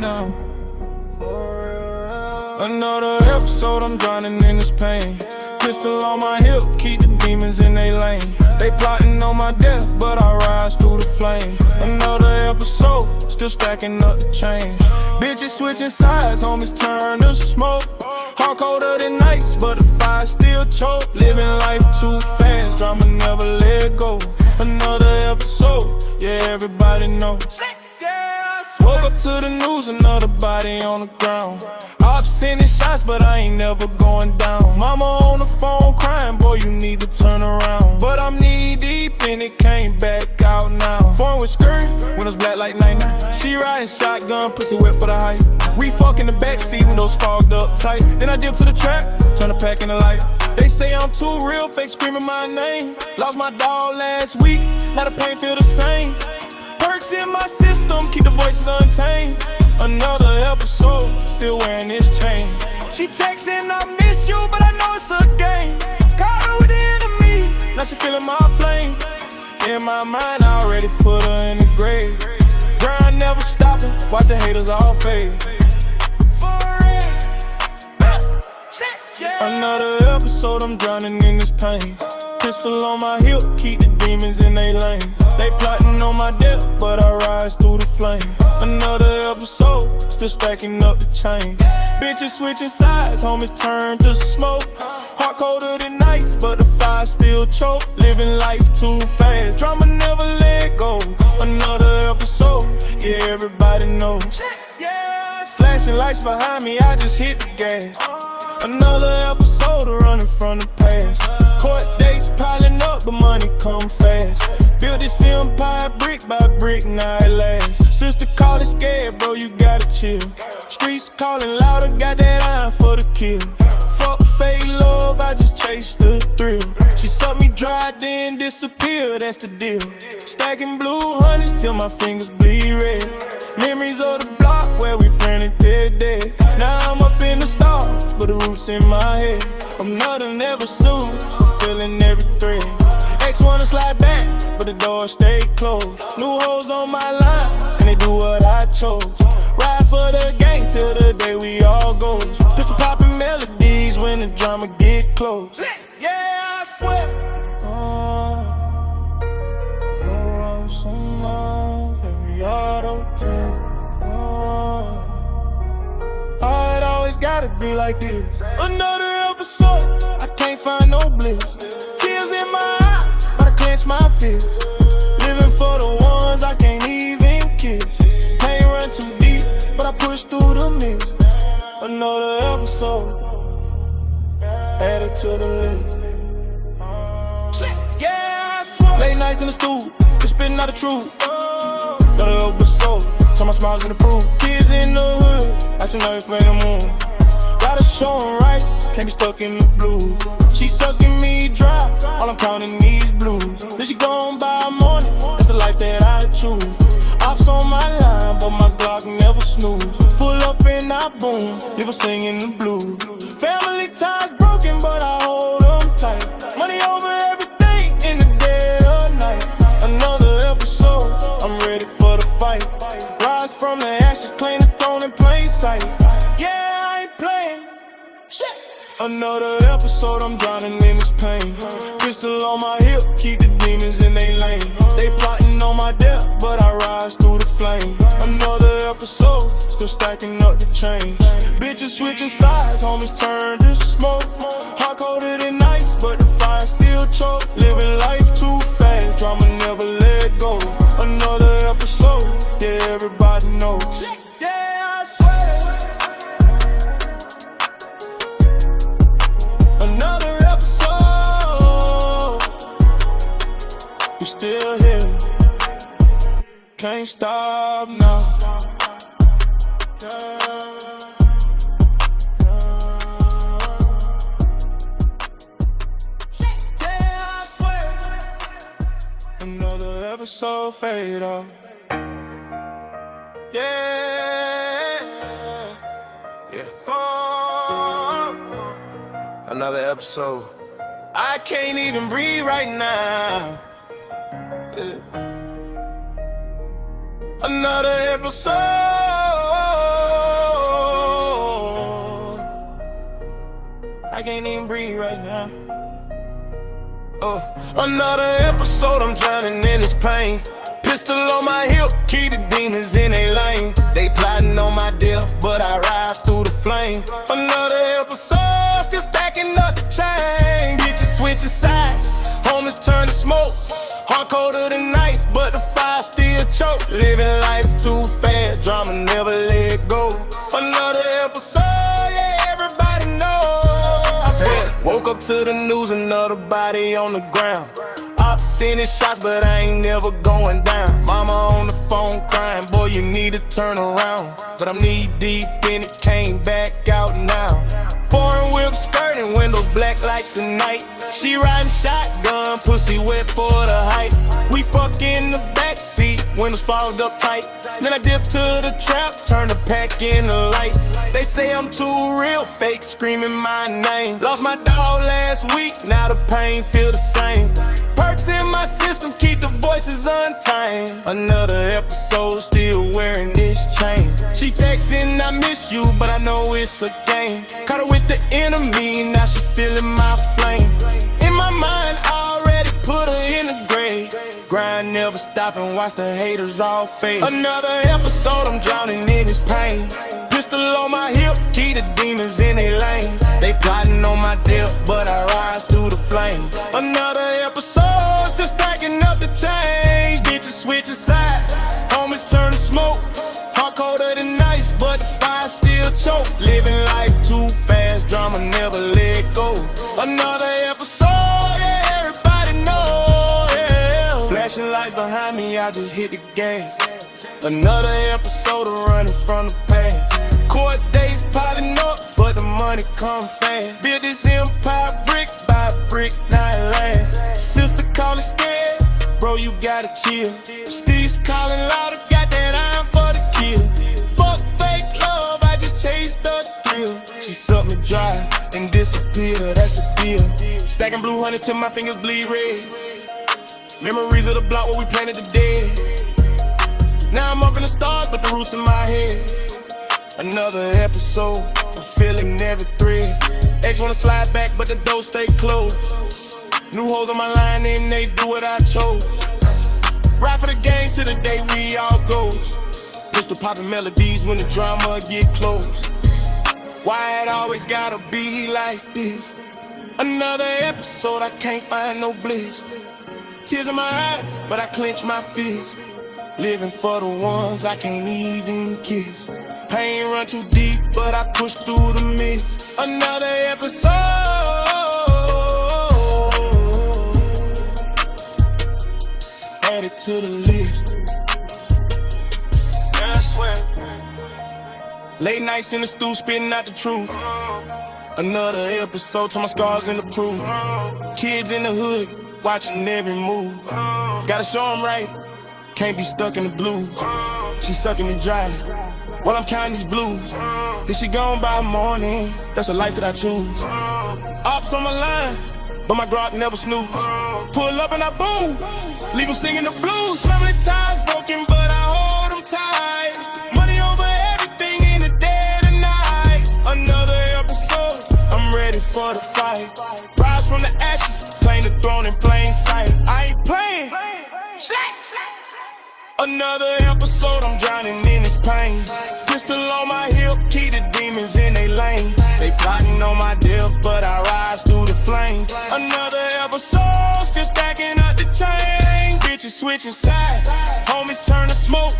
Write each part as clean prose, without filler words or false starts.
now. Another episode, I'm drowning in this pain. Pistol on my hip, keep the demons in they lane. They plotting on my death, but I rise through the flame. Another episode, still stacking up the change. Bitches switching sides, homies turn to smoke. Hard colder than ice, but the fire still choke. Living life too fast, drama never let go. Another episode, yeah, everybody knows. Woke up to the news, another body on the ground. Ops sending shots, but I ain't never going down. Mama on the phone crying, boy, you need to turn around. But I'm knee deep and it came back out now. Foreign with skirt, windows black like 99. She riding shotgun, pussy wet for the hype. We fuck in the backseat, windows fogged up tight. Then I dip to the trap, turn the pack in the light. They say I'm too real, fake screaming my name. Lost my dog last week, now the pain feel the same. Perks in my system, keep the voices untamed. Another episode, still wearing this chain. She texting, I miss you, but I know it's a game. Caught her with the enemy, now she feeling my flame. In my mind, I already put her in the grave. Grind never stopping, watch the haters all fade. Another episode, I'm drowning in this pain. Pistol on my hip, keep the demons in they lane. They plotting on my death, but I rise through the flame. Another episode, still stacking up the change. Bitches switching sides, homies turn to smoke. Heart colder than ice, but the fire still choke. Living life too fast, drama never let go. Another episode, yeah, everybody knows. Flashing lights behind me, I just hit the gas. Another episode of running from the past. Court dates piling up, but money come fast. Built this empire brick by brick, now it lasts. Sister callin' scared, bro, you gotta chill. Streets calling louder, got that iron for the kill. Fuck fake love, I just chase the thrill. She sucked me dry, then disappear, that's the deal. Stacking blue hundreds till my fingers bleed red. Memories of the block where we printed dead. Now I'm up in the stars, but the roots in my head. I'm not an ever snooze, fulfilling every thread. Ex wanna slide back, but the door stay closed. New hoes on my line, and they do what I chose. Ride for the gang till the day we all go. Pistol popping melodies when the drama get close. Yeah, I swear. Some love, every auto-tune. It always gotta be like this. Another episode, I can't find no bliss. Tears in my eyes, but I clench my fists. Living for the ones I can't even kiss. Can't run too deep, but I push through the mist. Another episode, added to the list. Yeah, I swear. Late nights in the stool, just spitting out the truth. Another episode, turn my smiles into proof. Kids in the hood, I should know if ain't a moon. Gotta show 'em right, can't be stuck in the blues. She sucking me dry, all I'm counting these blues. Then she gone by morning, that's the life that I choose. Ops on my line, but my Glock never snooze. Pull up and I boom, leave her singing the blues. Family ties broken, but I hold them tight. Money over everything in the dead of night. Another episode, I'm ready for the fight. Rise from the ashes, claim the throne in plain sight. Yeah, I ain't playing. Shit. Another episode, I'm drowning in this pain. Pistol on my hip, keep the demons in they lane. They plotting on my death, but I rise through the flame. Another episode, still stacking up the change. Bitches switching sides, homies turn to smoke. Hard colder than ice, but the fire still choke. Living life too fast, drama never let go. Another episode, yeah, everybody knows. Yeah, I swear. Another episode, we still here. Can't stop now. Yeah, I swear. Another episode fade out. Yeah, yeah. Oh, another episode. I can't even breathe right now. Yeah. Another episode. I can't even breathe right now. Another episode, I'm drowning in this pain. Pistol on my hip, keep the demons in their lane. They plotting on my death, but I rise through the flame. Another episode, still stacking up the chain. Bitches switching sides, homies turn to smoke. Heart colder than ice, but the fire still choke. Living life too fast, drama never let go. Another episode, yeah, everybody knows. I swear, woke up to the news, another body on the ground. Ops sending shots, but I ain't never going down. Mama on the phone crying, boy, you need to turn around. But I'm knee deep in it, came back out now. Foreign whip skirting, windows black like the night. She riding shotgun, pussy wet for the height. We fuck in the backseat, windows fogged up tight. Then I dip to the trap, turn the pack in the light. They say I'm too real, fake screaming my name. Lost my dog last week, now the pain feel the same. Perks in my system, keep the voices untamed. Another episode, still wearing this chain. She texting, I miss you, but I know it's a game. Caught her with the enemy, now she feeling my flame. In my mind, I already put her in the grave. Grind never stop and watch the haters all fade. Another episode, I'm drowning in this pain. Pistol on my hip, keep the demons in their lane. They plotting on my death, but I rise through the flame. Another episode, still stacking up the change. Bitches switching sides, homies turn to smoke. Heart colder than ice, but the fire still choke. Living life too fast, drama never let go. Another episode, yeah, everybody know, yeah. Flashing lights behind me, I just hit the gas. Another episode of running from the past. Court days piling up, but the money come fast. Build this empire brick by brick, now it lasts. Sister calling scared, bro, you gotta chill. Steve's calling louder, got that iron for the kill. Fuck fake love, I just chased the thrill. She sucked me dry and disappeared, that's the deal. Stacking blue honey till my fingers bleed red. Memories of the block where we planted the dead. Now I'm up in the stars, but the roots in my head. Another episode, fulfilling every thread. Ex wanna slide back, but the door stay closed. New hoes on my line and they do what I chose. Ride for the game till the day we all goes. Pistol popping melodies when the drama get close. Why it always gotta be like this? Another episode, I can't find no bliss. Tears in my eyes, but I clench my fist. Living for the ones I can't even kiss. Pain run too deep, but I push through the mist. Another episode, add it to the list. Yeah, I swear. Late nights in the stew, spitting out the truth. Another episode, till my scars in the proof. Kids in the hood, watching every move. Gotta show 'em right, can't be stuck in the blues. She sucking me dry while I'm counting these blues. Then she gone by morning, that's a life that I choose. Ops on my line, but my Glock never snooze. Pull up and I boom, leave 'em singing the blues. So many ties broken, but I hold 'em tight. Money over everything in the dead of night. Another episode, I'm ready for the fight. Rise from the ashes, claim the throne in plain sight. I ain't playing. Another episode, I'm drowning in this pain. Pistol on my hip, keep the demons in their lane. They plotting on my death, but I rise through the flame. Another episode, still stacking up the chain. Bitches switching sides, homies turn to smoke.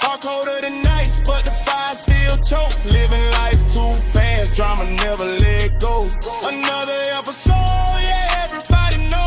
Heart colder than ice, but the fire still choke. Living life too fast, drama never let go. Another episode, yeah, everybody knows.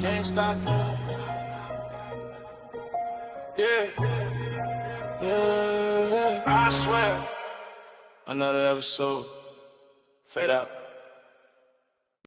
Can't stop now. Yeah. Yeah. I swear. Another episode. Fade out.